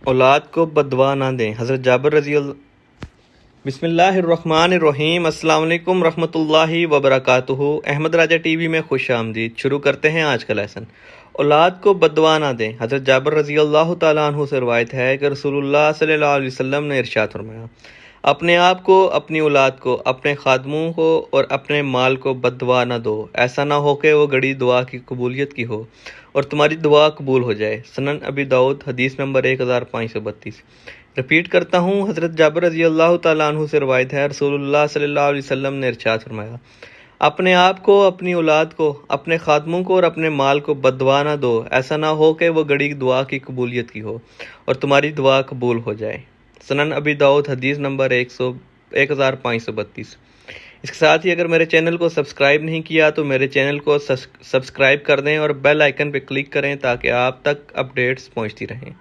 اولاد کو بددعا نہ دیں۔ حضرت جابر رضی اللہ بسم اللہ الرحمن الرحیم۔ السلام علیکم رحمۃ اللہ وبرکاتہ۔ احمد راجہ ٹی وی میں خوش آمدید۔ شروع کرتے ہیں آج کا لیسن۔ اولاد کو بددعا نہ دیں۔ حضرت جابر رضی اللہ تعالیٰ عنہ سے روایت ہے کہ رسول اللہ صلی اللہ علیہ وسلم نے ارشاد فرمایا، اپنے آپ کو، اپنی اولاد کو، اپنے خادموں کو اور اپنے مال کو بددعا نہ دو، ایسا نہ ہو کہ وہ گھڑی دعا کی قبولیت کی ہو اور تمہاری دعا قبول ہو جائے۔ سنن ابی داؤد حدیث نمبر 1532۔ رپیٹ کرتا ہوں، حضرت جابر رضی اللہ تعالیٰ عنہ سے روایت ہے، رسول اللہ صلی اللہ علیہ وسلم نے ارشاد فرمایا، اپنے آپ کو، اپنی اولاد کو، اپنے خادموں کو اور اپنے مال کو بددعا نہ دو، ایسا نہ ہو کہ وہ گھڑی دعا کی قبولیت کی ہو اور تمہاری دعا قبول ہو جائے۔ سنن ابی داؤد حدیث نمبر 1532۔ اس کے ساتھ ہی اگر میرے چینل کو سبسکرائب نہیں کیا تو میرے چینل کو سبسکرائب کر دیں اور بیل آئیکن پہ کلک کریں تاکہ آپ تک اپڈیٹس پہنچتی رہیں۔